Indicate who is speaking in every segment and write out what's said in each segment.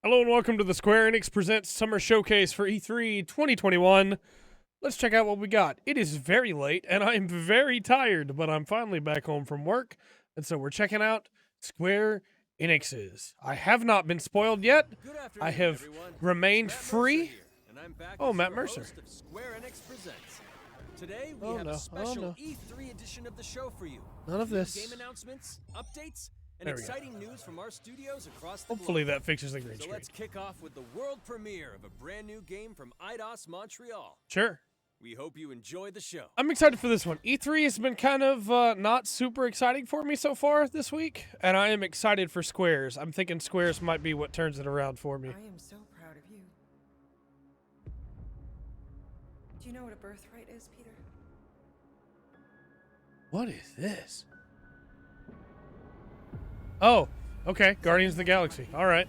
Speaker 1: Hello and welcome to the Square Enix Presents Summer Showcase for E3 2021. Let's check out what we got. It is very late and I'm very tired, but I'm finally back home from work, and so we're checking out Square Enix's. I have not been spoiled yet. I have remained free. Matt Mercer.
Speaker 2: Square Enix presents. Today we have a special E3 edition of the show for you.
Speaker 1: None of this.
Speaker 2: Game announcements, updates, and exciting news from our studios across the
Speaker 1: Hopefully
Speaker 2: globe.
Speaker 1: that fixes the green screen.
Speaker 2: So let's kick off with the world premiere of a brand new game from Eidos Montreal.
Speaker 1: Sure.
Speaker 2: We hope you enjoy the show.
Speaker 1: I'm excited for this one. E3 has been kind of not super exciting for me so far this week, and I am excited for Squares. I'm thinking Squares might be what turns it around for me.
Speaker 3: I am so proud of you. Do you know what a birthright is, Peter?
Speaker 1: What is this? Oh, okay. Guardians of the Galaxy. All right.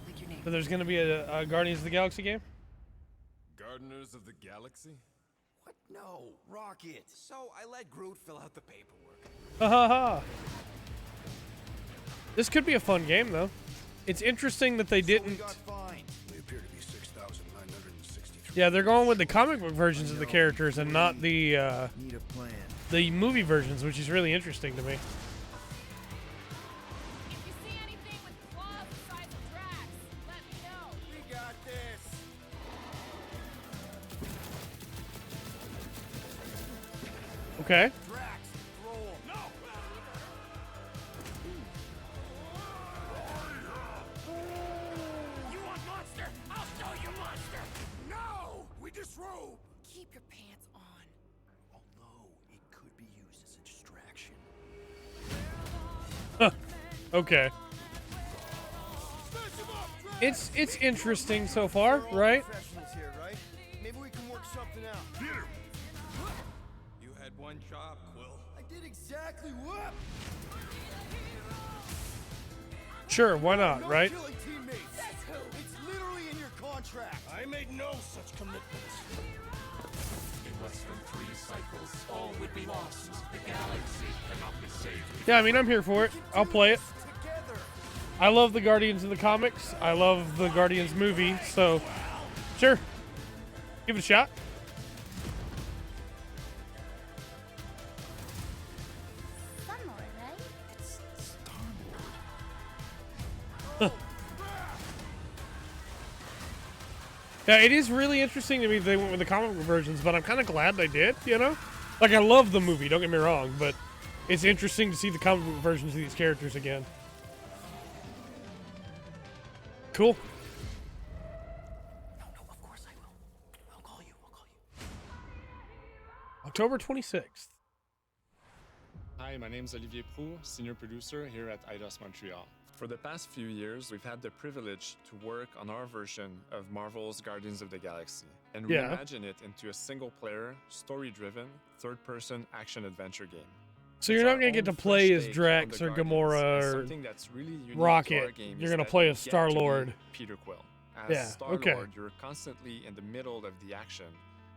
Speaker 3: Like your name.
Speaker 1: So there's going to be a Guardians of the Galaxy game?
Speaker 4: Gardeners of the Galaxy?
Speaker 5: What? No, Rocket. So I let Groot fill out the paperwork.
Speaker 1: Ha ha ha. This could be a fun game, though. It's interesting that they didn't...
Speaker 5: We appear to be 6,963.
Speaker 1: Yeah, they're going with the comic book versions of the characters and not the
Speaker 5: Need a plan.
Speaker 1: the movie versions, which is really interesting to me.
Speaker 6: If you see anything with claws the size of Drax, let me know.
Speaker 5: We got this.
Speaker 1: Okay.
Speaker 5: Drax, roll. No. You want monster? I'll show you monster. No, we disrobe.
Speaker 3: Keep your pants on.
Speaker 5: Although it could be used as a distraction.
Speaker 1: Okay. It's interesting so far, right?
Speaker 5: Professionals here, right? Maybe we can work something out. Peter.
Speaker 4: You had one job, Quill.
Speaker 5: I did exactly what?
Speaker 1: Sure, why not,
Speaker 5: No
Speaker 1: right?
Speaker 5: killing teammates. That's who. It's literally in your contract. I made no such commitments.
Speaker 1: Yeah, I mean, I'm here for it. I'll play it.
Speaker 5: Together.
Speaker 1: I love the Guardians of the comics. I love the Guardians movie, so sure. Give it a shot.
Speaker 6: Sunlord, right?
Speaker 5: It's Star-Lord.
Speaker 1: Yeah, it is really interesting to me they went with the comic book versions, but I'm kind of glad they did, you know? Like, I love the movie, don't get me wrong, but it's interesting to see the comic book versions of these characters again. Cool.
Speaker 5: No, of course I will. I'll call you.
Speaker 1: October 26th.
Speaker 7: Hi, my name is Olivier Proux, senior producer here at Eidos Montreal. For the past few years, we've had the privilege to work on our version of Marvel's Guardians of the Galaxy and
Speaker 1: Yeah.
Speaker 7: reimagine it into a single-player, story-driven, third-person action-adventure game.
Speaker 1: So you're
Speaker 7: It's
Speaker 1: not
Speaker 7: our
Speaker 1: going to get
Speaker 7: own
Speaker 1: to play
Speaker 7: fresh
Speaker 1: as
Speaker 7: take on
Speaker 1: Drax
Speaker 7: the
Speaker 1: or
Speaker 7: Guardians,
Speaker 1: Gamora
Speaker 7: and
Speaker 1: or
Speaker 7: something that's really unique to
Speaker 1: Rocket.
Speaker 7: our game
Speaker 1: You're
Speaker 7: is
Speaker 1: gonna
Speaker 7: that
Speaker 1: play
Speaker 7: you
Speaker 1: as
Speaker 7: get to be
Speaker 1: Star-Lord.
Speaker 7: Peter Quill. As
Speaker 1: Yeah,
Speaker 7: Star-Lord,
Speaker 1: okay.
Speaker 7: you're constantly in the middle of the action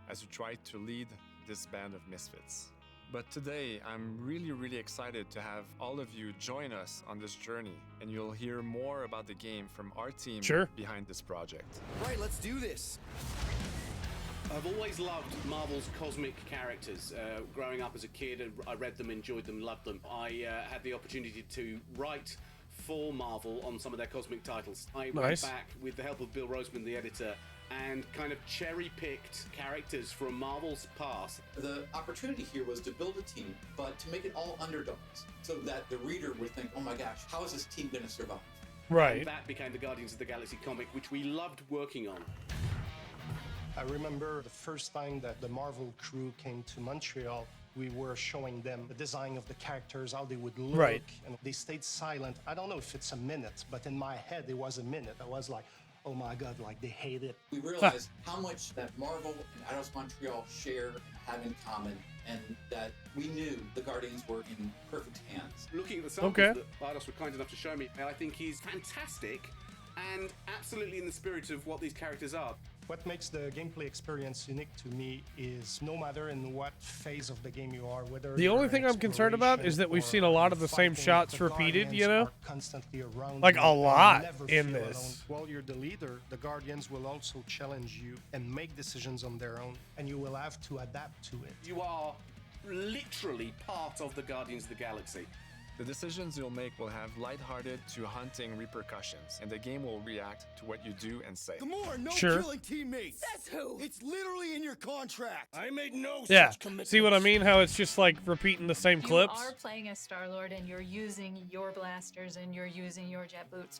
Speaker 7: as you try to lead this band of misfits. But today, I'm really excited to have all of you join us on this journey, and you'll hear more about the game from our team
Speaker 1: Sure.
Speaker 7: behind this project.
Speaker 5: Right, let's do this.
Speaker 8: I've always loved Marvel's cosmic characters. Growing up as a kid, I read them, enjoyed them, loved them. I had the opportunity to write for Marvel on some of their cosmic titles. I
Speaker 1: Nice.
Speaker 8: went back with the help of Bill Roseman, the editor, and kind of cherry-picked characters from Marvel's past.
Speaker 9: The opportunity here was to build a team, but to make it all underdogs, so that the reader would think, oh my gosh, how is this team going to survive?
Speaker 1: Right.
Speaker 8: And that became the Guardians of the Galaxy comic, which we loved working on.
Speaker 10: I remember the first time that the Marvel crew came to Montreal, we were showing them the design of the characters, how they would look,
Speaker 1: Right.
Speaker 10: and they stayed silent. I don't know if it's a minute, but in my head it was a minute. I was like, oh my God, like they hate it.
Speaker 9: We realized how much that Marvel and Eidos Montreal share and have in common, and that we knew the Guardians were in perfect hands.
Speaker 8: Looking at the samples
Speaker 1: Okay.
Speaker 8: that Eidos were kind enough to show me, I think he's fantastic and absolutely in the spirit of what these characters are.
Speaker 10: What makes the gameplay experience unique to me is no matter in what phase of the game you are, whether
Speaker 1: The only thing I'm concerned about is that we've seen a lot of the same shots repeated, you know?
Speaker 10: Constantly around
Speaker 1: Like
Speaker 10: you
Speaker 1: a
Speaker 10: and
Speaker 1: lot
Speaker 10: never
Speaker 1: in
Speaker 10: feel
Speaker 1: this.
Speaker 10: alone. While you're the leader, the Guardians will also challenge you and make decisions on their own, and you will have to adapt to it.
Speaker 8: You are literally part of the Guardians of the Galaxy.
Speaker 7: The decisions you'll make will have lighthearted to hunting repercussions, and the game will react to what you do and say.
Speaker 5: Gamora, no
Speaker 1: Sure.
Speaker 5: killing teammates.
Speaker 6: Says who?
Speaker 5: It's literally in your contract. I made no
Speaker 1: Yeah.
Speaker 5: such commitment.
Speaker 1: See what I mean? How it's just like repeating the same clips?
Speaker 11: You are playing as Star-Lord and you're using your blasters and you're using your jet boots.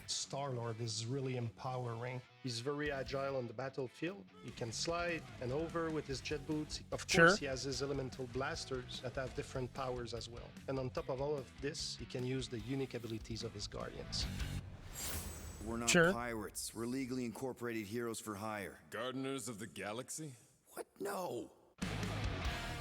Speaker 10: Star-Lord is really empowering. He's very agile on the battlefield. He can slide and over with his jet boots. Of
Speaker 1: Sure.
Speaker 10: course, he has his elemental blasters that have different powers as well. And on top of all of this, he can use the unique abilities of his Guardians.
Speaker 12: We're not
Speaker 1: Sure.
Speaker 12: pirates. We're legally incorporated heroes for hire.
Speaker 4: Gardeners of the Galaxy?
Speaker 5: What? No.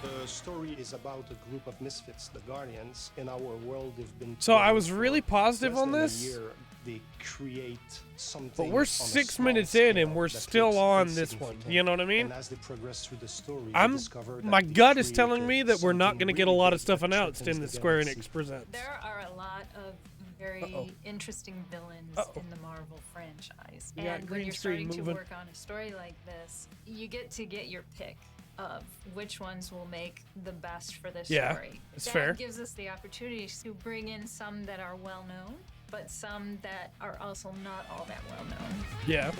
Speaker 10: The story is about a group of misfits, the Guardians. In our world, they've been...
Speaker 1: So I
Speaker 10: together
Speaker 1: was really
Speaker 10: for
Speaker 1: positive
Speaker 10: less
Speaker 1: on
Speaker 10: than a
Speaker 1: this.
Speaker 10: year. They create something.
Speaker 1: But we're
Speaker 10: on a
Speaker 1: 6
Speaker 10: small
Speaker 1: minutes in
Speaker 10: scale
Speaker 1: and we're
Speaker 10: that
Speaker 1: still
Speaker 10: looks
Speaker 1: on this one.
Speaker 10: insignificant.
Speaker 1: You know what I mean?
Speaker 10: And as they progress through the story,
Speaker 1: I'm
Speaker 10: they discover that
Speaker 1: my
Speaker 10: they
Speaker 1: gut is telling me
Speaker 10: created
Speaker 1: that we're not
Speaker 10: something
Speaker 1: going to get a
Speaker 10: really
Speaker 1: lot of
Speaker 10: big
Speaker 1: stuff
Speaker 10: that
Speaker 1: announced in
Speaker 10: threatens
Speaker 1: the
Speaker 10: the
Speaker 1: Square
Speaker 10: galaxy.
Speaker 1: Enix Presents.
Speaker 11: There are a lot of very interesting villains in the Marvel franchise.
Speaker 1: You got
Speaker 11: And when
Speaker 1: green
Speaker 11: you're
Speaker 1: screen
Speaker 11: starting to
Speaker 1: moving.
Speaker 11: work on a story like this, you get your pick of which ones will make the best for this
Speaker 1: Yeah,
Speaker 11: story.
Speaker 1: it's
Speaker 11: that
Speaker 1: fair.
Speaker 11: gives us the opportunity to bring in some that are well known, but some that are also not all that well known.
Speaker 1: Yeah.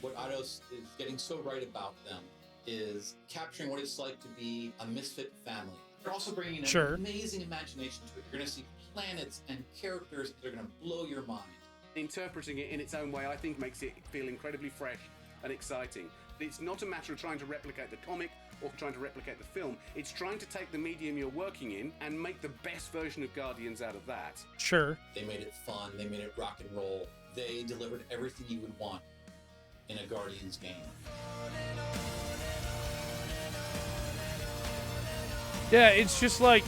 Speaker 9: What Eidos is getting so right about them is capturing what it's like to be a misfit family. They're also bringing an
Speaker 1: Sure.
Speaker 9: amazing imagination to it. You're going to see planets and characters that are going to blow your mind.
Speaker 8: Interpreting it in its own way, I think, makes it feel incredibly fresh and exciting. It's not a matter of trying to replicate the comic or trying to replicate the film. It's trying to take the medium you're working in and make the best version of Guardians out of that.
Speaker 1: Sure.
Speaker 9: They made it fun. They made it rock and roll. They delivered everything you would want in a Guardians game.
Speaker 1: Yeah, it's just like,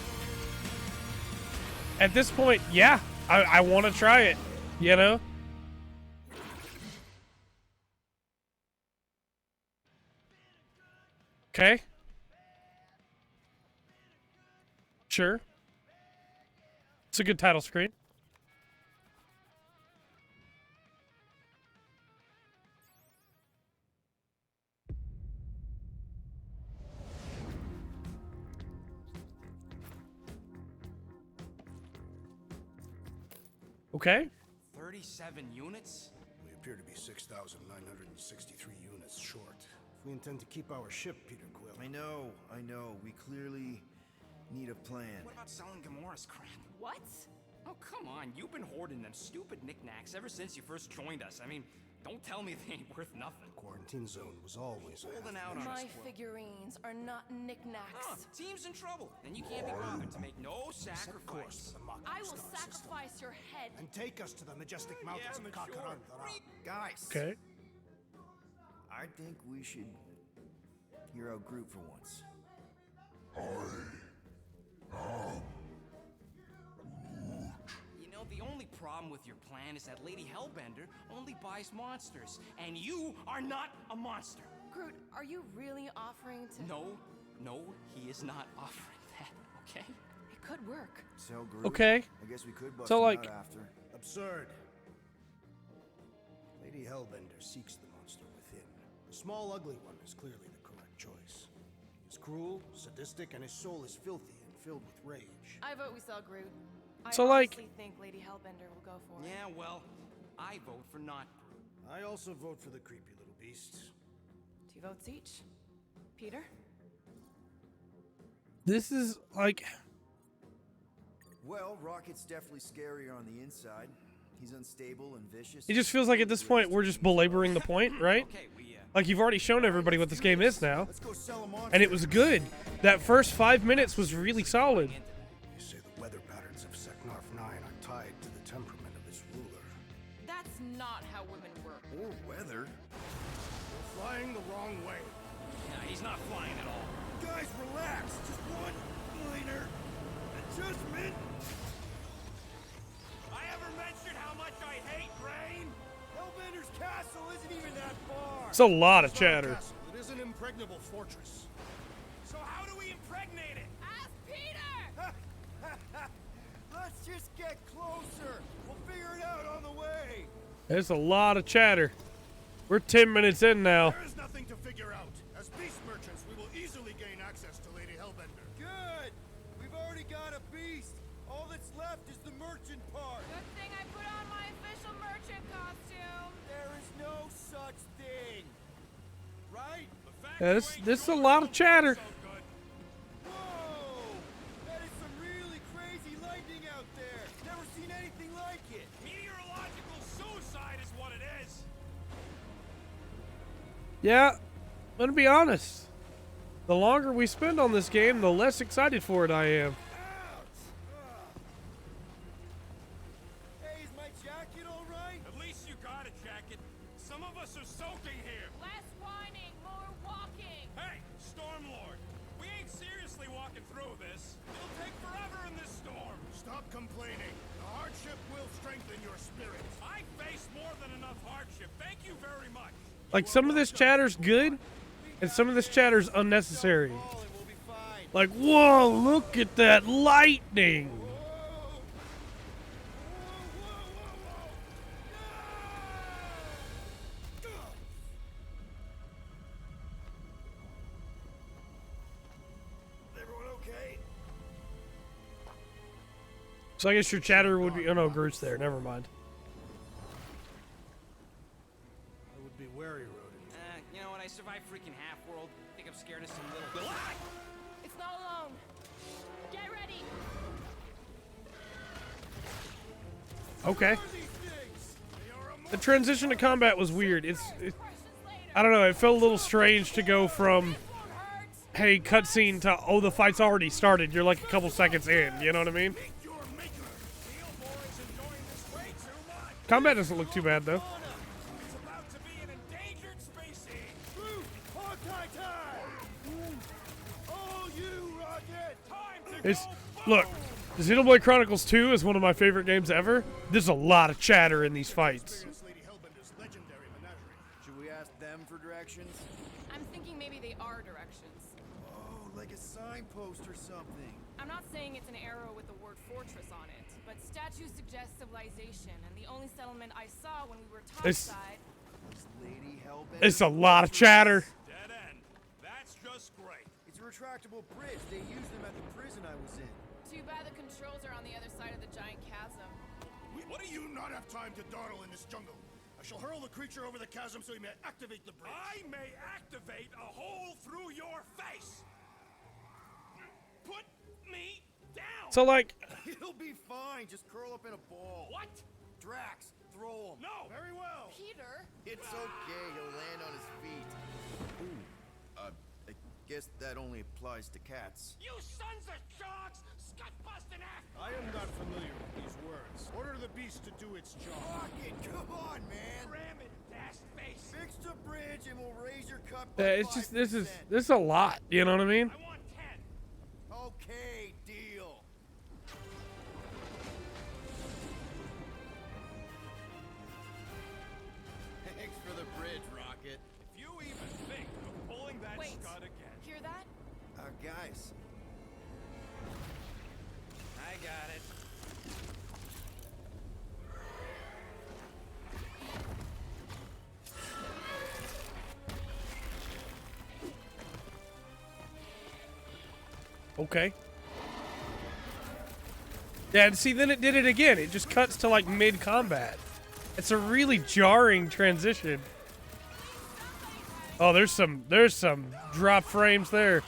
Speaker 1: at this point, yeah, I want to try it, you know? Okay. Sure. It's a good title screen. Okay.
Speaker 5: 37 units? We appear to be 6,963 units short. If we intend to keep our ship, Peter Quill.
Speaker 12: I know. We clearly need a plan.
Speaker 13: What about selling Gamora's crap?
Speaker 6: What?
Speaker 13: Oh, come on. You've been hoarding them stupid knickknacks ever since you first joined us. I mean, don't tell me they ain't worth nothing.
Speaker 5: Quarantine zone was always
Speaker 13: Holding out on
Speaker 6: My
Speaker 13: us.
Speaker 6: figurines are not knickknacks.
Speaker 13: Team's in trouble. Then you can't be bothered to make no sacrifice.
Speaker 6: I will sacrifice your head.
Speaker 5: And take us to the majestic mountains of Kakarantara.
Speaker 12: Guys.
Speaker 1: Okay.
Speaker 12: I think we should hear out Groot for once.
Speaker 13: You know, the only problem with your plan is that Lady Hellbender only buys monsters, and you are not a monster.
Speaker 6: Groot, are you really offering to...
Speaker 13: No, he is not offering that, okay?
Speaker 6: It could work.
Speaker 12: So Groot.
Speaker 1: Okay.
Speaker 12: I guess we could bust
Speaker 1: So,
Speaker 12: him
Speaker 1: like-
Speaker 12: out after.
Speaker 5: Absurd. Lady Hellbender seeks the monster within. The small, ugly one is clearly the correct choice. He's cruel, sadistic, and his soul is filthy and filled with rage.
Speaker 6: I vote we sell Groot.
Speaker 1: So,
Speaker 6: I
Speaker 1: like-
Speaker 6: honestly think Lady Hellbender will go for it.
Speaker 13: Yeah, well, I vote for not Groot.
Speaker 5: I also vote for the creepy little beast.
Speaker 6: 2 votes each. Peter?
Speaker 1: This is like,
Speaker 12: Well, Rocket's definitely scarier on the inside. He's unstable and vicious.
Speaker 1: it just feels like at this point we're just belaboring the point, right?
Speaker 13: Okay,
Speaker 1: Like you've already shown everybody what this game is now.
Speaker 5: Let's go sell him on.
Speaker 1: And it was good. That first 5 minutes was really solid.
Speaker 5: They say the weather patterns of Seknarf 9 are tied to the temperament of its ruler.
Speaker 6: That's not how women work.
Speaker 12: Or weather.
Speaker 5: We're flying the wrong way.
Speaker 13: Nah, he's not flying at all.
Speaker 5: Guys, relax. Just one minor adjustment. I ever mentioned how much I hate rain? Hellbender's castle isn't
Speaker 1: It's a lot of chatter.
Speaker 5: It is an impregnable fortress.
Speaker 13: So how do we impregnate it?
Speaker 6: Ask Peter!
Speaker 12: Let's just get closer. We'll figure it out on the way.
Speaker 1: There's a lot of chatter. We're 10 minutes in now.
Speaker 5: There is nothing to figure out. As beast merchants, we will easily gain access to Lady Hellbender.
Speaker 12: Good. We've already got a beast. All that's left is the merchant part.
Speaker 6: Good thing I put on my official merchant costume.
Speaker 12: There is no such thing. Right?
Speaker 1: Yeah, this is a lot of chatter.
Speaker 12: Whoa! That is some really crazy lightning out there. Never seen anything like it.
Speaker 13: Meteorological suicide is what it is.
Speaker 1: Yeah, I'm gonna be honest. The longer we spend on this game, the less excited for it I am.
Speaker 12: Hey, is my jacket all right?
Speaker 13: At least you got a jacket. Some of us are soaking here.
Speaker 6: Less whining, more walking.
Speaker 13: Hey, Stormlord, we ain't seriously walking through this. It'll take forever in this storm.
Speaker 5: Stop complaining. The hardship will strengthen your spirit.
Speaker 13: I faced more than enough hardship. Thank you very much.
Speaker 1: Like, some of this chatter's good, and some of this chatter's unnecessary. Like, whoa, look at that lightning.
Speaker 12: Everyone okay?
Speaker 1: So I guess your chatter would be, oh no, Groot's there, never mind.
Speaker 5: I would be wary, Rodent.
Speaker 13: You know what? I survived freaking half-world. Think I'm scared of some little...
Speaker 6: It's not alone. Get ready.
Speaker 1: Okay. The transition to combat was weird. I don't know, it felt a little strange to go from, hey, cutscene to, oh, the fight's already started. You're like a couple seconds in, you know what I mean? Combat doesn't look too bad, though.
Speaker 13: It's about to be an endangered species.
Speaker 12: Hawkeye time! Oh, you rocket!
Speaker 13: Time to
Speaker 1: It's,
Speaker 13: go
Speaker 1: look, Xenoblade Chronicles 2 is one of my favorite games ever. There's a lot of chatter in these fights.
Speaker 5: Lady Hellbender's legendary menagerie.
Speaker 12: Should we ask them for directions?
Speaker 3: I'm thinking maybe they are directions.
Speaker 12: Oh, like a signpost or something.
Speaker 3: I'm not saying it's an arrow with the word fortress on it, but statues suggest civilization, and the only settlement I saw when we were topside.
Speaker 12: Lady Hellbender.
Speaker 1: It's a lot of chatter.
Speaker 13: Dead end. That's just great.
Speaker 12: It's a retractable bridge. They used them at the prison I was in.
Speaker 3: Too bad the controls are on the other side of the giant chasm.
Speaker 5: What do you not have time to dawdle in this jungle? I shall hurl the creature over the chasm so he may activate the bridge.
Speaker 13: I may activate a hole through your face. Put me down.
Speaker 1: So, like,
Speaker 12: It'll be fine. Just curl up in a ball.
Speaker 13: What?
Speaker 12: Drax, throw him.
Speaker 13: No.
Speaker 5: Very well.
Speaker 3: Peter?
Speaker 12: It's okay. He'll land on his feet. Ooh. I guess that only applies to cats.
Speaker 13: You sons of sharks! Scut-busting ass!
Speaker 5: I am not familiar with these words. Order the beast to do its job.
Speaker 12: Rocket, come on, man.
Speaker 13: Ram it, dash face.
Speaker 12: Fix the bridge and we'll raise your cup.
Speaker 1: it's just, this is a lot, you know what I mean?
Speaker 13: I want 10.
Speaker 12: Okay, deal. Thanks for the bridge, Rocket.
Speaker 13: If you even think of pulling that
Speaker 3: Wait.
Speaker 13: scud again.
Speaker 3: Hear that?
Speaker 12: Guys.
Speaker 13: I got it.
Speaker 1: Okay. Yeah, and see, then it did it again. It just cuts to, like, mid-combat. It's a really jarring transition. Oh, there's some drop frames there.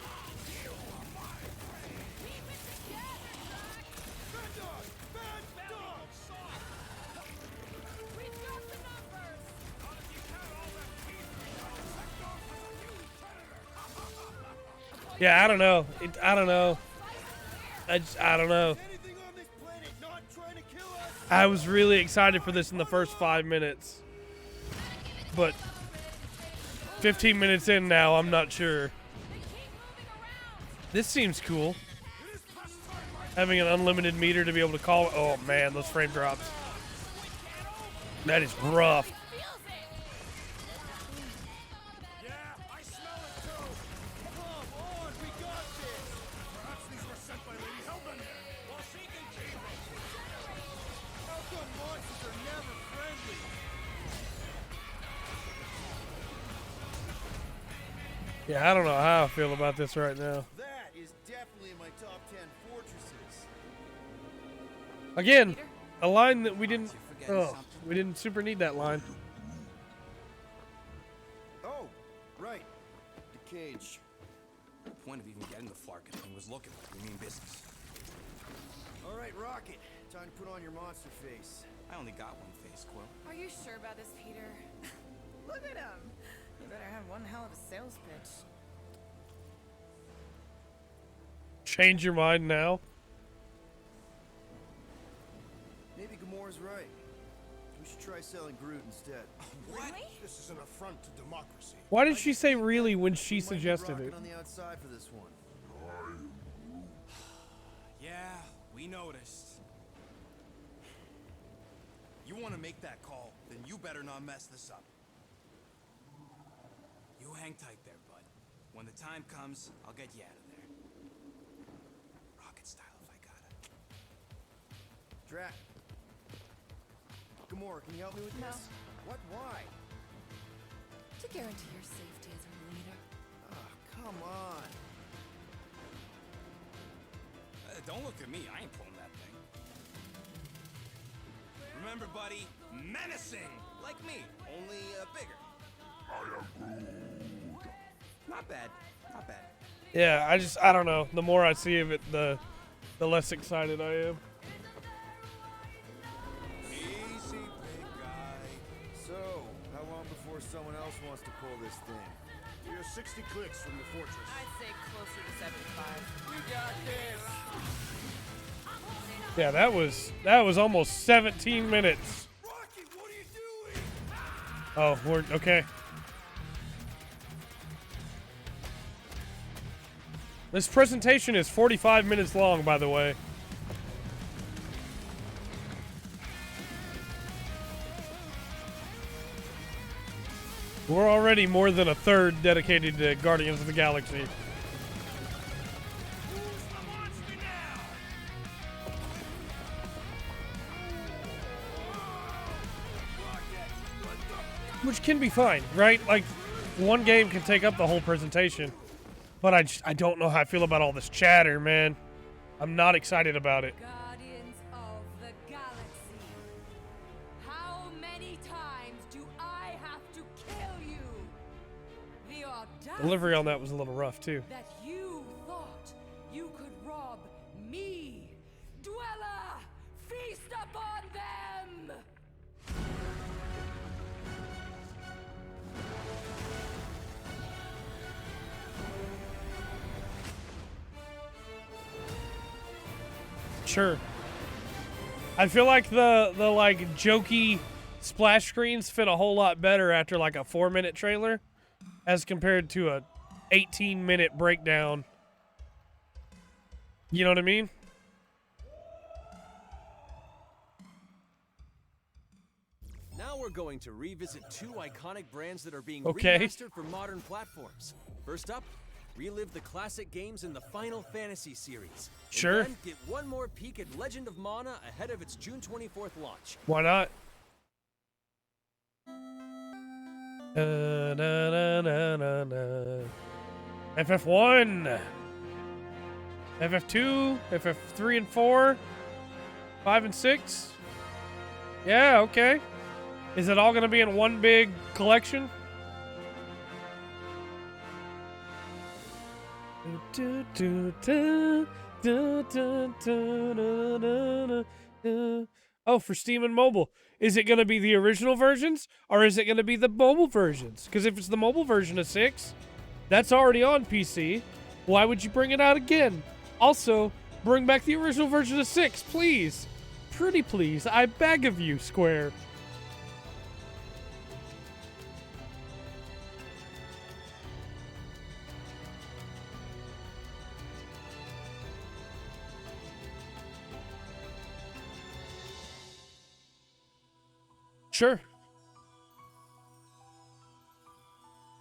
Speaker 1: Yeah, I don't know. I don't know. I don't know. I was really excited for this in the first 5 minutes. But 15 minutes in now, I'm not sure. This seems cool. Having an unlimited meter to be able to call. Oh man, those frame drops. That is rough. Yeah, I don't know how I feel about this right now.
Speaker 12: That is definitely in my top 10 fortresses.
Speaker 1: Again, a line that we didn't. Oh, we didn't super need that line.
Speaker 12: Oh, right. The cage.
Speaker 13: The point of even getting the Flarkin thing was looking like we mean business.
Speaker 12: All right, Rocket. Time to put on your monster face.
Speaker 13: I only got one face, Quill.
Speaker 3: Are you sure about this, Peter? Look at him. You better have one hell of a sales pitch.
Speaker 1: Change your mind now.
Speaker 12: Maybe Gamora's right. We should try selling Groot instead.
Speaker 3: Really?
Speaker 5: This is an affront to democracy.
Speaker 1: Why did she say really when she
Speaker 12: We might need
Speaker 1: suggested
Speaker 12: Rocket
Speaker 1: it?
Speaker 12: on the outside for this one.
Speaker 13: Yeah, we noticed.
Speaker 14: You want to make that call, then you better not mess this up.
Speaker 13: You hang tight there, bud. When the time comes, I'll get you out of there. Rocket style if I gotta.
Speaker 12: Drac. Gamora, can you help me with
Speaker 3: No.
Speaker 12: this? What? Why?
Speaker 3: To guarantee your safety as a leader.
Speaker 12: Ah, come on.
Speaker 13: Don't look at me, I ain't pulling that thing. Remember, buddy, menacing! Like me, only bigger. Not bad, not bad.
Speaker 1: Yeah, I don't know. The more I see of it, the less excited I am.
Speaker 12: Easy, big guy. So, how long before someone else wants to pull this thing?
Speaker 5: We are 60 clicks from the fortress.
Speaker 3: I'd say closer to 75. We got this.
Speaker 1: Yeah, that was almost 17 minutes.
Speaker 14: Rocket, what are you doing?
Speaker 1: Oh, we're okay. This presentation is 45 minutes long, by the way. We're already more than a third dedicated to Guardians of the Galaxy. Which can be fine, right? Like, one game can take up the whole presentation. But I don't know how I feel about all this chatter, man. I'm not excited about it.
Speaker 6: Guardians of the Galaxy. How many times do I have to kill you? The audacity
Speaker 1: Delivery on that was a little rough, too.
Speaker 6: that you thought you could rob me. Dweller, feast upon them!
Speaker 1: Sure. I feel like the like jokey splash screens fit a whole lot better after like a 4-minute trailer as compared to a 18-minute breakdown. You know what I mean?
Speaker 2: Now we're going to revisit two iconic brands that are being
Speaker 1: Okay.
Speaker 2: remastered for modern platforms. First up, relive the classic games in the Final Fantasy series.
Speaker 1: Sure.
Speaker 2: And then get one more peek at Legend of Mana ahead of its June 24th launch.
Speaker 1: Why not? Na, na, na, na, na. FF1, FF2, FF3 and 4, 5 and 6. Yeah, okay. Is it all going to be in one big collection? Oh, for Steam and mobile. Is it going to be the original versions or is it going to be the mobile versions? Because if it's the mobile version of 6, that's already on PC. Why would you bring it out again? Also, bring back the original version of 6, please. Pretty please. I beg of you, Square. Sure.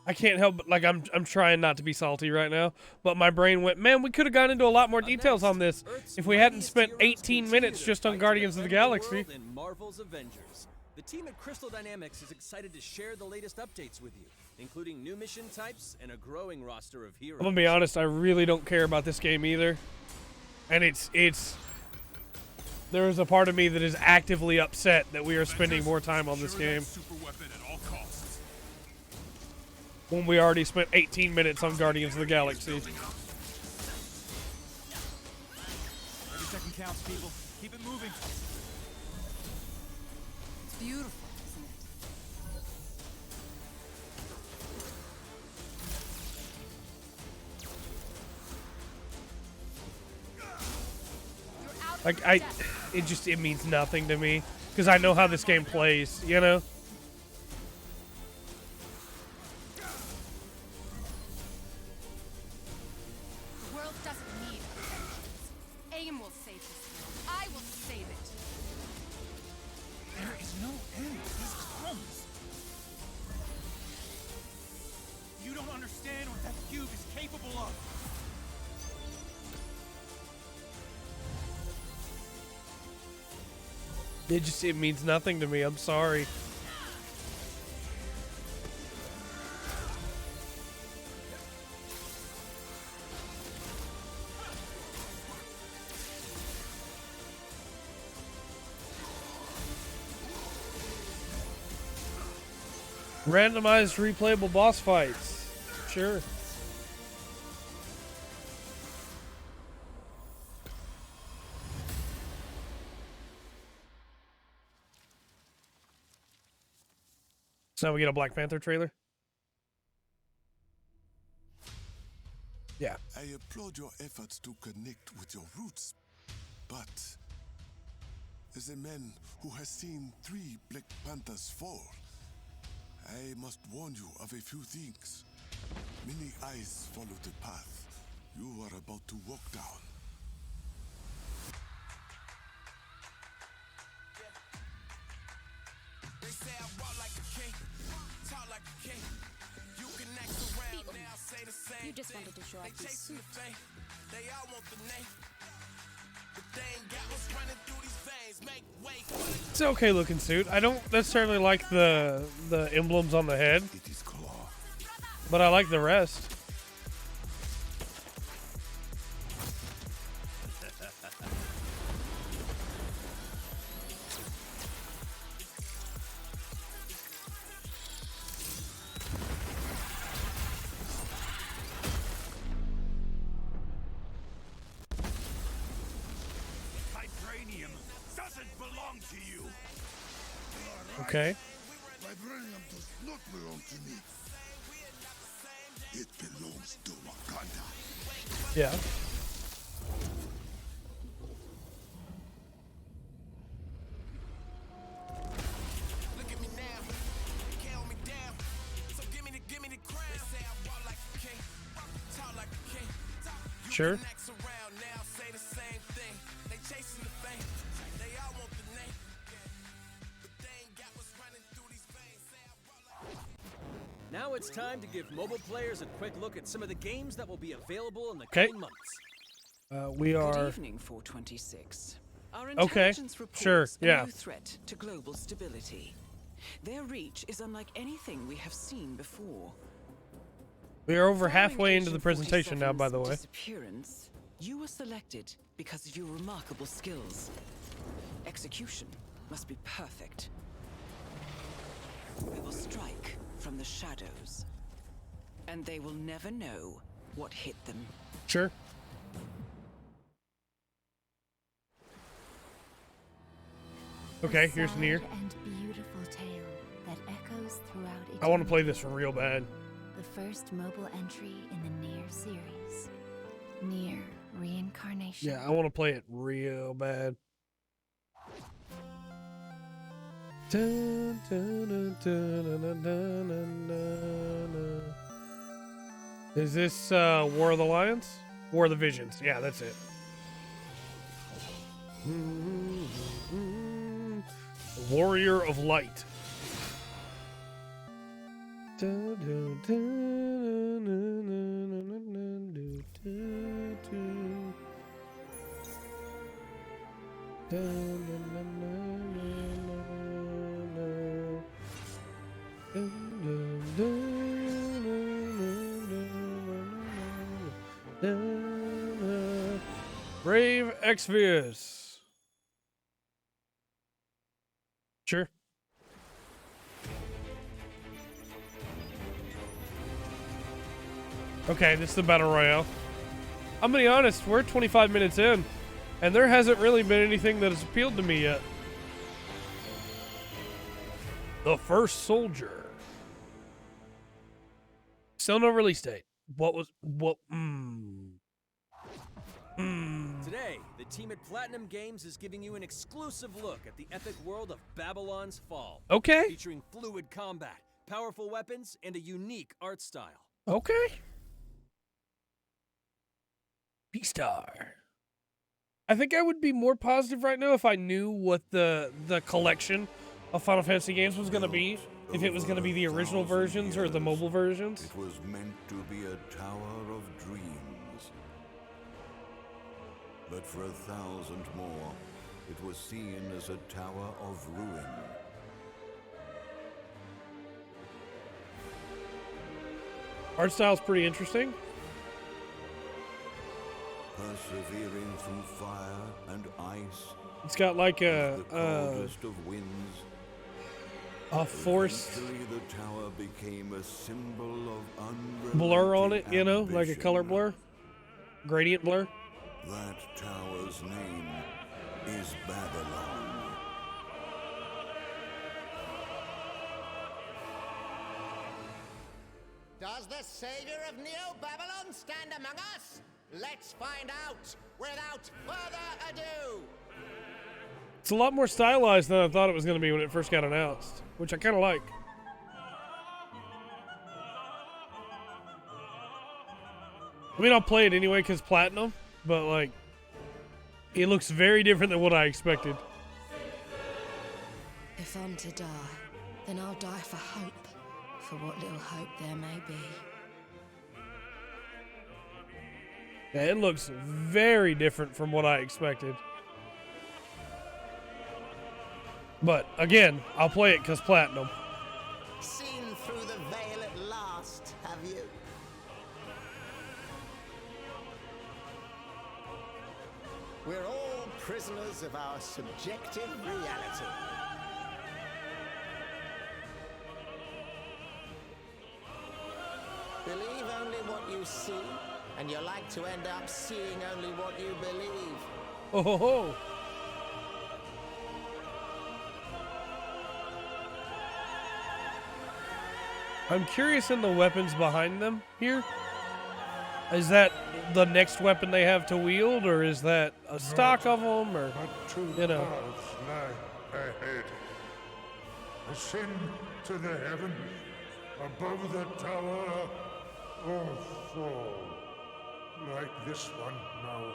Speaker 1: I can't help but, like, I'm trying not to be salty right now, but my brain went, man, we could have gone into a lot more details on this if we hadn't spent 18 minutes just on Guardians of the Galaxy.
Speaker 2: In Marvel's Avengers. The team at Crystal Dynamics is excited to share the latest updates with you, including new mission types and a growing roster of heroes.
Speaker 1: I'm gonna be honest, I really don't care about this game either. And there is a part of me that is actively upset that we are spending more time on this game when we already spent 18 minutes on Guardians of the Galaxy.
Speaker 13: Every second counts, people. Keep it moving.
Speaker 6: It's beautiful, isn't it?
Speaker 1: Like it means nothing to me because I know how this game plays, you know?
Speaker 6: The world doesn't need vengeance. AIM will save this world. I will save it.
Speaker 14: There is no end to these clones. You don't understand what that cube is capable of.
Speaker 1: It means nothing to me. I'm sorry. Randomized replayable boss fights. Sure. So we get a Black Panther trailer? Yeah.
Speaker 15: I applaud your efforts to connect with your roots, but as a man who has seen 3 Black Panthers fall, I must warn you of a few things. Many eyes follow the path you are about to walk down.
Speaker 16: They say I walk like a king, talk like a king. You can act around now, say the same.
Speaker 6: You just wanted to show off
Speaker 16: They
Speaker 6: your
Speaker 16: chasing
Speaker 6: suit.
Speaker 16: the fame, they all want the name. But they ain't got what's running through these veins. Make way for the
Speaker 1: It's an okay looking suit. I don't necessarily like the emblems on the head, but I like the rest.
Speaker 14: Vibranium doesn't belong to you.
Speaker 1: Okay.
Speaker 15: Vibranium does not belong to me. It belongs to Wakanda.
Speaker 1: Yeah.
Speaker 16: Look at me now, can't hold me down. So give me the crown. They say I walk like a king, talk like a king. You
Speaker 1: Sure.
Speaker 16: can act around now, say the same thing. They chasing the fame, they all want the name. But they ain't got what's running through these veins. Say I walk like
Speaker 2: Now it's time to give mobile players a quick look at some of the games that will be available in the
Speaker 1: Okay.
Speaker 2: coming months.
Speaker 1: We
Speaker 17: Good
Speaker 1: are.
Speaker 17: evening, 426. Our
Speaker 1: Okay,
Speaker 17: intelligence reports
Speaker 1: sure, yeah.
Speaker 17: a new threat to global stability. Their reach is unlike anything we have seen before.
Speaker 1: We are over
Speaker 17: Following
Speaker 1: halfway into
Speaker 17: Agent
Speaker 1: the presentation now, by the
Speaker 17: 47's
Speaker 1: way.
Speaker 17: disappearance, you were selected because of your remarkable skills. Execution must be perfect. We will strike from the shadows, and they will never know what hit them.
Speaker 1: Sure. Okay, here's
Speaker 18: Sad
Speaker 1: Nier.
Speaker 18: and beautiful tale that echoes throughout
Speaker 1: I want to
Speaker 18: eternity.
Speaker 1: play this real bad.
Speaker 18: The first mobile entry in the Nier series. Nier Reincarnation.
Speaker 1: Yeah, I want to play it real bad. Dun, dun, dun, dun, dun, dun, dun, dun, dun. Is this War of the Lions? War of the Visions. Yeah, that's it. Warrior of Light. Dun, dun, dun, dun, dun, dun, dun, dun, dun, dun. Dun, dun, dun, dun, dun, dun, Save Exvius. Sure. Okay, this is the Battle Royale. I'm gonna be honest, we're 25 minutes in, and there hasn't really been anything that has appealed to me yet. The First Soldier. Still no release date.
Speaker 2: Today, the team at Platinum Games is giving you an exclusive look at the epic world of Babylon's Fall.
Speaker 1: Okay.
Speaker 2: Featuring fluid combat, powerful weapons, and a unique art style.
Speaker 1: Okay. B-Star. I think I would be more positive right now if I knew what the collection of Final Fantasy games was going to be. If it was going to be the original versions or the mobile versions.
Speaker 19: It was meant to be a tower of dreams. But for 1,000 more, it was seen as a tower of ruin.
Speaker 1: Art style's pretty interesting.
Speaker 19: Persevering through fire and ice.
Speaker 1: It's got like
Speaker 19: the coldest of winds.
Speaker 1: A forced
Speaker 19: Eventually, the tower became a symbol of
Speaker 1: blur on it, you know,
Speaker 19: ambition.
Speaker 1: like a color blur, gradient blur.
Speaker 19: That tower's name is Babylon.
Speaker 20: Does the savior of Neo Babylon stand among us? Let's find out without further ado.
Speaker 1: It's a lot more stylized than I thought it was going to be when it first got announced, which I kind of like. I mean, I'll play it anyway because Platinum, but like, it looks very different than what I expected.
Speaker 21: If I'm to die, then I'll die for hope, for what little hope there may be.
Speaker 1: Yeah, it looks very different from what I expected. But again, I'll play it because Platinum.
Speaker 20: Seen through the veil at last, have you? We're all prisoners of our subjective reality. Believe only what you see, and you're like to end up seeing only what you believe.
Speaker 1: Oh ho ho! I'm curious in the weapons behind them here. Is that the next weapon they have to wield, or is that a stock of them, or you know?
Speaker 22: Ahead. Ascend to the heavens above the tower, or fall like this one now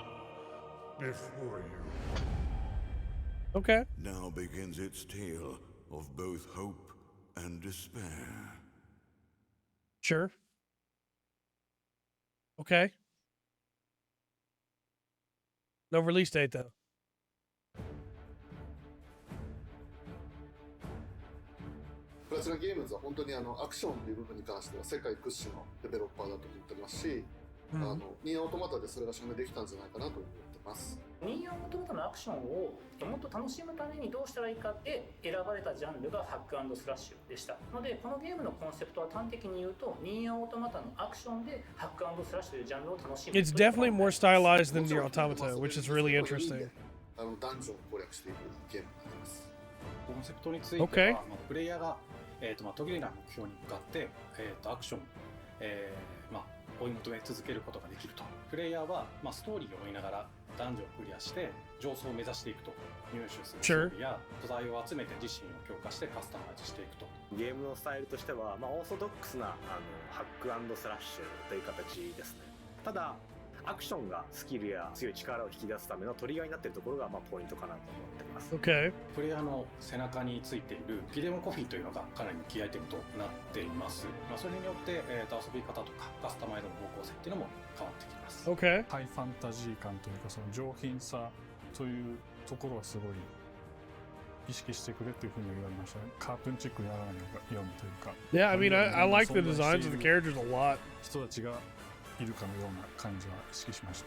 Speaker 22: before you.
Speaker 1: Okay.
Speaker 19: Now begins its tale of both hope and despair.
Speaker 1: Sure. Okay. No release date though.
Speaker 23: プラチナゲームズは本当にアクションという部分に関しては世界屈指のデベロッパーだと思ってますし、ニーアオートマタでそれが証明できたんじゃないかなと思ってます。
Speaker 24: ニーアオートマタのアクションをもっと楽しむためにどうしたらいいかで選ばれたジャンルがハック&スラッシュでしたので、このゲームのコンセプトは端的に言うとニーアオートマタのアクションでハック&スラッシュというジャンルを楽しむ。
Speaker 1: It's definitely more stylized than Nier Automata, which is really interesting.
Speaker 23: ダンジョンを攻略していくゲームになります。
Speaker 25: コンセプトについては、
Speaker 1: Okay.
Speaker 25: プレイヤーが途切れない目標に向かって、アクション、追い求め続けることができると。プレイヤーは、ストーリーを追いながらダンジョンをクリアして上層を目指していくと。入手する装備や素材を集めて自身を強化してカスタマイズしていくと。
Speaker 26: ゲームのスタイルとしては、オーソドックスなハック&スラッシュという形ですね。ただアクションがスキルや強い力を引き出すためのトリガーになっているところがポイントかなと思ってます。
Speaker 1: Okay.
Speaker 25: プレイヤーの背中についているフィデモコフィーというのがかなりキーアイテムとなっています。それによって、遊び方とかカスタマイズの方向性っていうのも変わってきます。
Speaker 1: Okay.
Speaker 27: ハイファンタジー感というかその上品さというところはすごい意識してくれっていうふうに言われましたね。カートゥーンチックにやらないようにというか。
Speaker 1: Yeah, I mean, I like the designs of the characters a lot.
Speaker 27: 人たちがいるかのような感じは意識しまし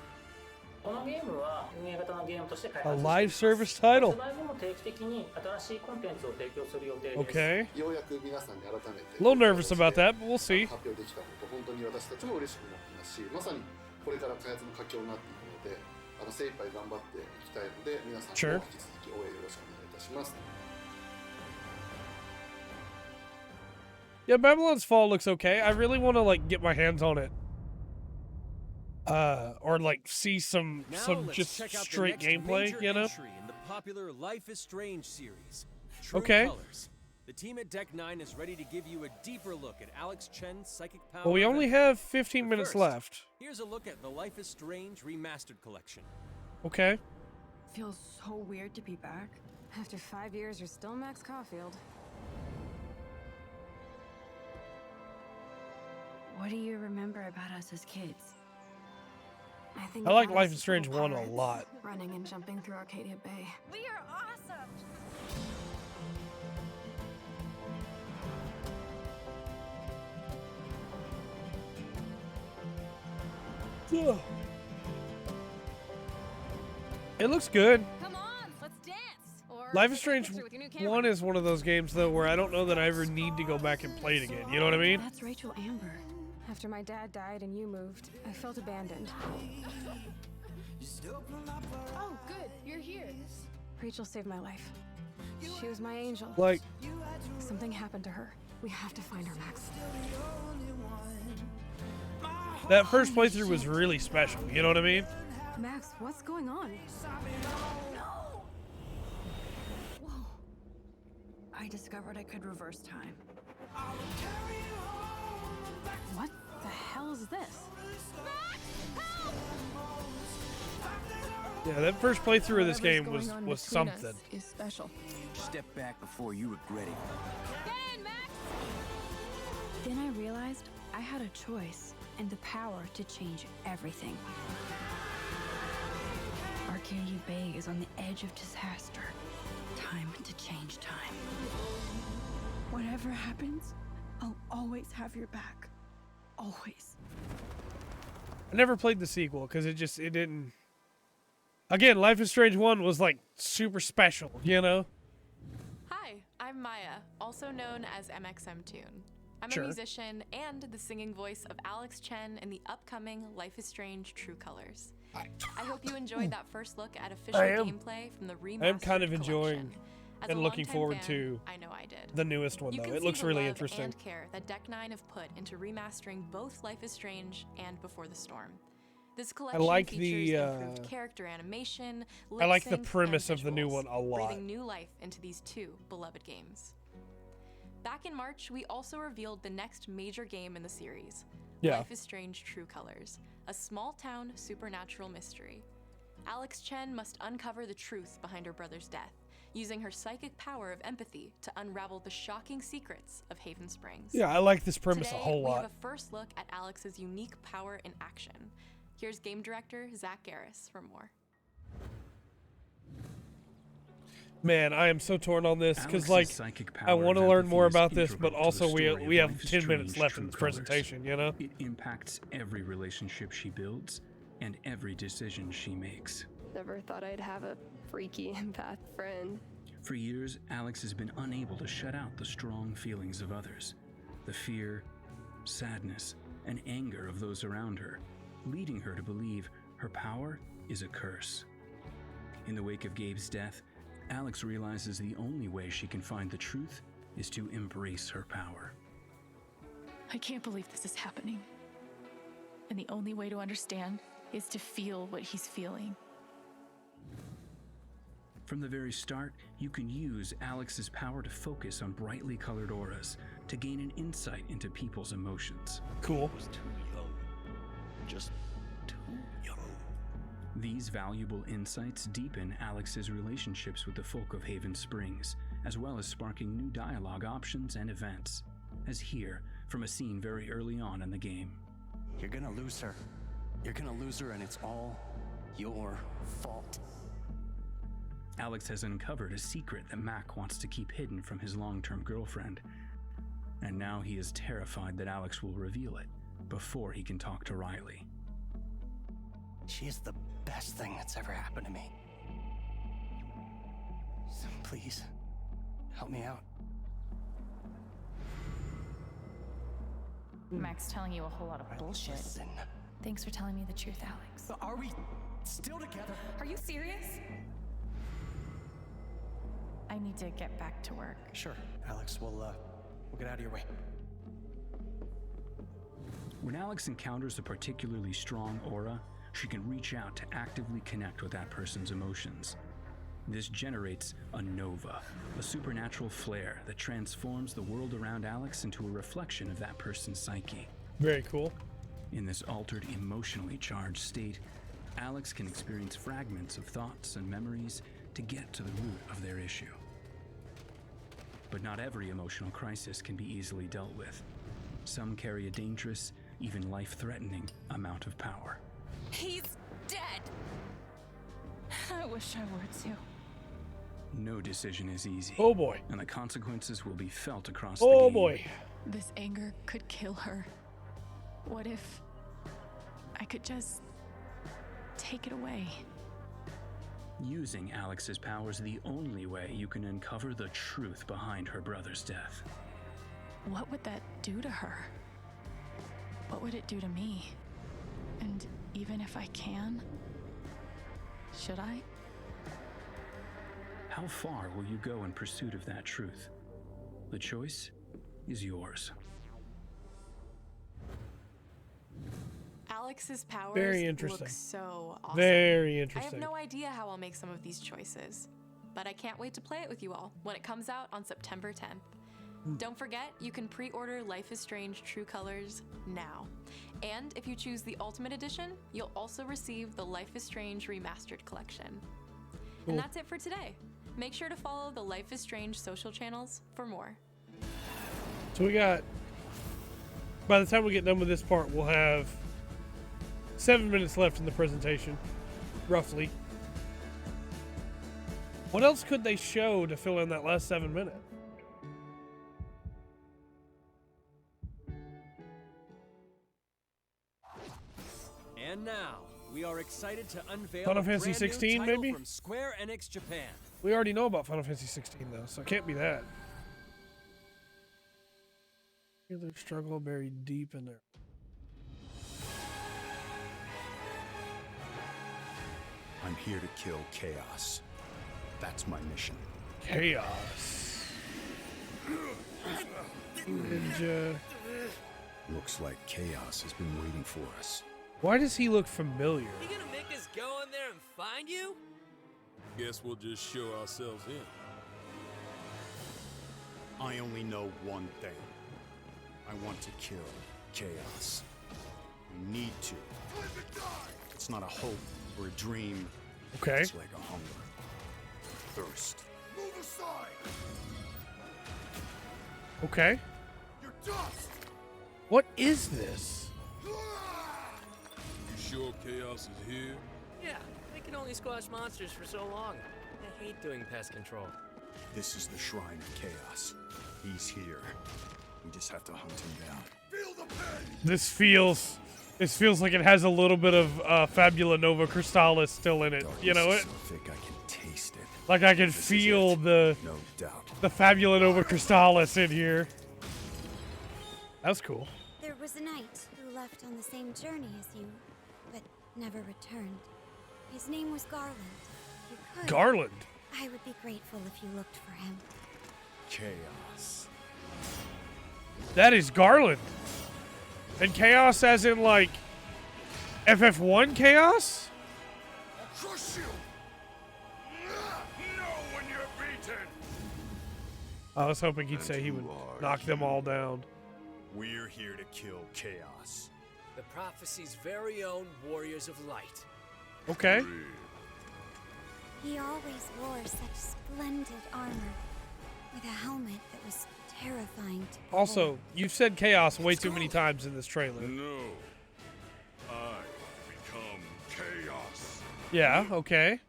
Speaker 27: た。
Speaker 24: このゲームは運営型のゲームとして開
Speaker 1: A
Speaker 24: 発してい
Speaker 1: live
Speaker 24: ます。
Speaker 1: service title.
Speaker 24: 発売後も定期的に新しいコンテンツを提供する予定です。
Speaker 1: Okay.
Speaker 23: ようやく皆さんに改めて
Speaker 1: A little nervous about that, but we'll see.
Speaker 23: 発表できたこと本当に私たちも嬉しく思っていますし、まさにこれから開発の佳境になっていくので、精一杯頑張っていきたいので、皆さんも引き続き応援よろしくお願いいたします。
Speaker 1: Yeah, Babylon's Fall looks okay. I really want to like get my hands on it. Or like see some
Speaker 2: Let's
Speaker 1: just
Speaker 2: check out the
Speaker 1: straight
Speaker 2: next
Speaker 1: gameplay,
Speaker 2: major
Speaker 1: you know?
Speaker 2: entry in the popular Life is Strange series. True
Speaker 1: Okay.
Speaker 2: Colors. The team at Deck 9 is ready to give you a deeper look at Alex Chen's psychic power.
Speaker 1: Well, we only have 15 minutes
Speaker 2: First,
Speaker 1: left.
Speaker 2: Here's a look at the Life is Strange Remastered Collection.
Speaker 1: Okay.
Speaker 4: Feels so weird to be back. After 5 years, you're still Max Caulfield.
Speaker 21: What do you remember about us as kids?
Speaker 4: I think
Speaker 1: I like
Speaker 4: about
Speaker 1: Life
Speaker 4: us
Speaker 1: is
Speaker 4: as
Speaker 1: Strange
Speaker 4: little
Speaker 1: 1 a
Speaker 4: pirates,
Speaker 1: lot.
Speaker 4: running and jumping through Arcadia Bay.
Speaker 21: We are awesome!
Speaker 1: Ugh. It looks good.
Speaker 4: Come on, let's dance! Or
Speaker 1: Life is
Speaker 4: take a
Speaker 1: Strange
Speaker 4: picture with your new camera.
Speaker 1: 1 is one of those games, though, where I don't know that I ever need to go back and play it again. You know what I mean?
Speaker 4: That's Rachel Amber. After my dad died and you moved, I felt abandoned. Oh, good, you're here. Rachel saved my life. She was my angel.
Speaker 1: Like,
Speaker 4: something happened to her. We have to find her, Max.
Speaker 1: that first playthrough was really special. You know what I mean?
Speaker 4: Max, what's going on? No!
Speaker 21: Whoa. I discovered I could reverse time.
Speaker 4: What the hell is this?
Speaker 1: Yeah, that first playthrough of this
Speaker 4: Whatever's
Speaker 1: game
Speaker 4: going
Speaker 1: was
Speaker 4: on between
Speaker 1: something.
Speaker 4: us is special.
Speaker 13: Step back before you regret it.
Speaker 4: Then I realized I had a choice and the power to change everything. Arcadia Bay is on the edge of disaster. Time to change time. Whatever happens, I'll always have your back. Always.
Speaker 1: I never played the sequel because it didn't. Again, Life is Strange 1 was like super special, you know?
Speaker 7: Hi, I'm Maya, also known as MXM Tune. I'm
Speaker 1: Sure.
Speaker 7: a musician and the singing voice of Alex Chen in the upcoming Life is Strange True Colors. I hope you enjoyed that first look at official gameplay from the remastered
Speaker 1: I am kind of
Speaker 7: collection.
Speaker 1: enjoying
Speaker 7: As
Speaker 1: and
Speaker 7: a
Speaker 1: looking
Speaker 7: longtime
Speaker 1: forward
Speaker 7: fan,
Speaker 1: to
Speaker 7: I know I did.
Speaker 1: the newest one,
Speaker 7: You
Speaker 1: though.
Speaker 7: can
Speaker 1: It
Speaker 7: see
Speaker 1: looks
Speaker 7: the
Speaker 1: really
Speaker 7: love
Speaker 1: interesting.
Speaker 7: and care that Deck 9 have put into remastering both Life is Strange and Before the Storm. This collection
Speaker 1: like
Speaker 7: features
Speaker 1: the,
Speaker 7: improved character animation,
Speaker 1: I like the
Speaker 7: lip sync,
Speaker 1: premise
Speaker 7: and
Speaker 1: of the new
Speaker 7: visuals,
Speaker 1: one a lot.
Speaker 7: breathing new life into these two beloved games. Back in March, we also revealed the next major game in the series,
Speaker 1: Yeah.
Speaker 7: Life is Strange True Colors, a small-town supernatural mystery. Alex Chen must uncover the truth behind her brother's death, using her psychic power of empathy to unravel the shocking secrets of Haven Springs.
Speaker 1: Yeah, I like this premise
Speaker 7: Today,
Speaker 1: a whole
Speaker 7: we
Speaker 1: lot.
Speaker 7: have a first look at Alex's unique power in action. Here's game director Zach Garris for more.
Speaker 1: Man, I am so torn on this because, like,
Speaker 8: Alex's psychic
Speaker 1: I
Speaker 8: power
Speaker 1: want to
Speaker 8: of
Speaker 1: learn
Speaker 8: empathy
Speaker 1: more
Speaker 8: is
Speaker 1: about this, but
Speaker 8: integral to the
Speaker 1: also we
Speaker 8: story of
Speaker 1: have
Speaker 8: Life is
Speaker 1: 10 minutes
Speaker 8: Strange
Speaker 1: left in
Speaker 8: True
Speaker 1: this
Speaker 8: Colors.
Speaker 1: presentation, you know?
Speaker 8: It impacts every relationship she builds and every decision she makes.
Speaker 9: Never thought I'd have a freaky empath friend.
Speaker 8: For years, Alex has been unable to shut out the strong feelings of others, the fear, sadness, and anger of those around her, leading her to believe her power is a curse. In the wake of Gabe's death, Alex realizes the only way she can find the truth is to embrace her power.
Speaker 10: I can't believe this is happening. And the only way to understand is to feel what he's feeling.
Speaker 8: From the very start, you can use Alex's power to focus on brightly colored auras to gain an insight into people's emotions.
Speaker 1: Cool.
Speaker 8: Too young. Just too young. These valuable insights deepen Alex's relationships with the folk of Haven Springs, as well as sparking new dialogue options and events, as here from a scene very early on in the game.
Speaker 13: You're gonna lose her. You're gonna lose her, and it's all your fault.
Speaker 8: Alex has uncovered a secret that Mac wants to keep hidden from his long-term girlfriend, and now he is terrified that Alex will reveal it before he can talk to Riley.
Speaker 13: She's the best thing that's ever happened to me. So please, help me out.
Speaker 10: Max telling you a whole lot of bullshit.
Speaker 13: Listen.
Speaker 10: Thanks for telling me the truth, Alex.
Speaker 13: Are we still together?
Speaker 10: Are you serious? I need to get back to work.
Speaker 13: Sure, Alex. We'll get out of your way.
Speaker 8: When Alex encounters a particularly strong aura, she can reach out to actively connect with that person's emotions. This generates a nova, a supernatural flare that transforms the world around Alex into a reflection of that person's psyche.
Speaker 1: Very cool.
Speaker 8: In this altered, emotionally charged state, Alex can experience fragments of thoughts and memories to get to the root of their issue. But not every emotional crisis can be easily dealt with. Some carry a dangerous, even life-threatening amount of power.
Speaker 10: He's dead! I wish I were too.
Speaker 8: No decision is easy.
Speaker 1: Oh boy.
Speaker 8: And the consequences will be felt across
Speaker 1: the
Speaker 8: game.
Speaker 1: Oh boy.
Speaker 10: This anger could kill her. What if I could just take it away?
Speaker 8: Using Alex's powers the only way you can uncover the truth behind her brother's death.
Speaker 10: What would that do to her? What would it do to me? And even if I can, should I?
Speaker 8: How far will you go in pursuit of that truth? The choice is yours.
Speaker 7: Alex's powers
Speaker 1: Very interesting.
Speaker 7: look so awesome.
Speaker 1: Very
Speaker 7: I
Speaker 1: interesting.
Speaker 7: have no idea how I'll make some of these choices, but I can't wait to play it with you all when it comes out on September 10th. Don't forget, you can pre-order Life is Strange True Colors now. And if you choose the Ultimate Edition, you'll also receive the Life is Strange Remastered Collection.
Speaker 1: Cool.
Speaker 7: And that's it for today. Make sure to follow the Life is Strange social channels for more.
Speaker 1: So we got, by the time we get done with this part, we'll have 7 minutes left in the presentation, roughly. What else could they show to fill in that last 7 minutes?
Speaker 2: And now, we are excited to unveil
Speaker 1: Final
Speaker 2: a
Speaker 1: Fantasy
Speaker 2: brand new
Speaker 1: 16
Speaker 2: title
Speaker 1: maybe?
Speaker 2: from Square Enix Japan.
Speaker 1: We already know about Final Fantasy 16 though, so it can't be that. Their struggle buried deep in there.
Speaker 3: I'm here to kill chaos. That's my mission.
Speaker 1: Chaos. Ninja.
Speaker 3: Looks like chaos has been waiting for us.
Speaker 1: Why does he look familiar?
Speaker 5: You gonna make us go in there and find you?
Speaker 6: Guess we'll just show ourselves in.
Speaker 3: I only know one thing. I want to kill chaos. We need to. It's not a hope or a dream.
Speaker 1: Okay.
Speaker 3: It's like a hunger. Thirst.
Speaker 22: Move aside!
Speaker 1: Okay.
Speaker 22: You're dust!
Speaker 1: What is this?
Speaker 6: You sure chaos is here?
Speaker 5: Yeah, we can only squash monsters for so long. I hate doing pest control.
Speaker 3: This is the Shrine of Chaos. He's here. We just have to hunt him down.
Speaker 22: Feel the pain!
Speaker 1: This feels like it has a little bit of Fabula Nova Crystallis still in it. You know it?
Speaker 3: So thick I can taste it.
Speaker 1: Like I can feel the
Speaker 3: No doubt.
Speaker 1: the Fabula Nova Crystallis in here. That's cool.
Speaker 18: There was a knight who left on the same journey as you, but never returned. His name was Garland. You could.
Speaker 1: Garland?
Speaker 18: I would be grateful if you looked for him.
Speaker 3: Chaos.
Speaker 1: That is Garland. And chaos as in like FF1 chaos?
Speaker 22: I'll crush you! Know when you're beaten!
Speaker 1: I was hoping he'd say he would knock them all down.
Speaker 3: We're here to kill chaos.
Speaker 5: The prophecy's very own warriors of light.
Speaker 1: Okay.
Speaker 18: He always wore such splendid armor, with a helmet that was terrifying to behold.
Speaker 1: Also, you've said chaos way too many times in this trailer.
Speaker 22: No. I become chaos.
Speaker 1: Yeah, okay.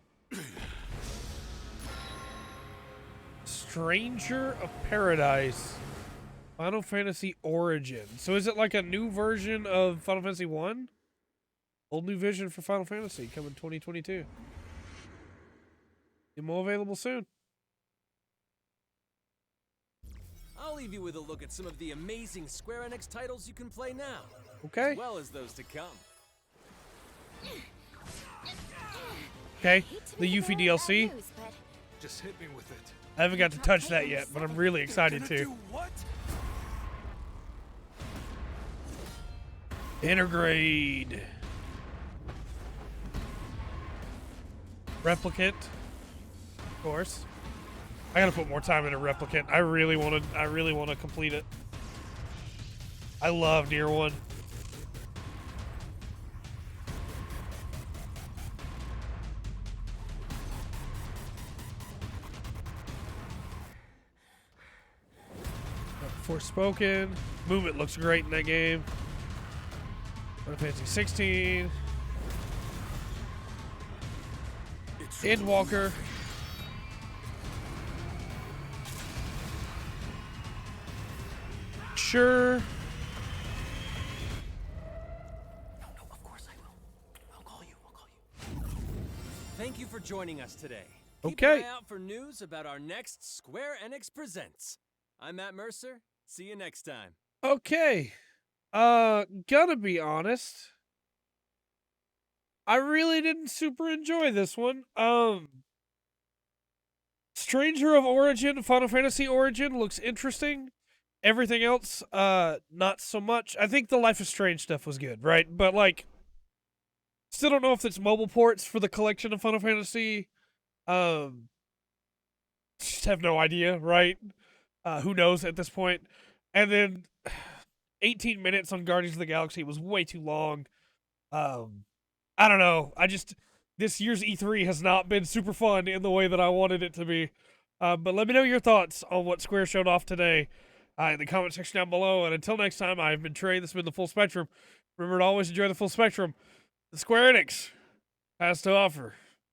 Speaker 1: Stranger of Paradise. Final Fantasy Origin. So is it like a new version of Final Fantasy 1? Whole new vision for Final Fantasy coming 2022. More available soon.
Speaker 2: I'll leave you with a look at some of the amazing Square Enix titles you can play now.
Speaker 1: Okay.
Speaker 2: As well as those to come.
Speaker 1: Okay, the Yuffie DLC.
Speaker 22: Just hit me with it.
Speaker 1: I haven't got to touch that yet, but I'm really excited to.
Speaker 22: What?
Speaker 1: Intergrade. Replicant. Of course. I gotta put more time into Replicant. I really wanna complete it. I love Nier 1. Forspoken. Movement looks great in that game. Final Fantasy 16. Endwalker. Sure.
Speaker 2: Thank you for joining us today.
Speaker 1: Okay.
Speaker 2: Keep an eye out for news about our next Square Enix Presents. I'm Matt Mercer. See you next time.
Speaker 1: Okay. Gonna be honest. I really didn't super enjoy this one. Stranger of Origin, Final Fantasy Origin looks interesting. Everything else, not so much. I think the Life is Strange stuff was good, right? But like, still don't know if it's mobile ports for the collection of Final Fantasy. Just have no idea, right? Who knows at this point? And then 18 minutes on Guardians of the Galaxy was way too long. I don't know. This year's E3 has not been super fun in the way that I wanted it to be. But let me know your thoughts on what Square showed off today in the comment section down below. And until next time, I've been Trey. This has been the Full Spectrum. Remember to always enjoy the full spectrum that Square Enix has to offer.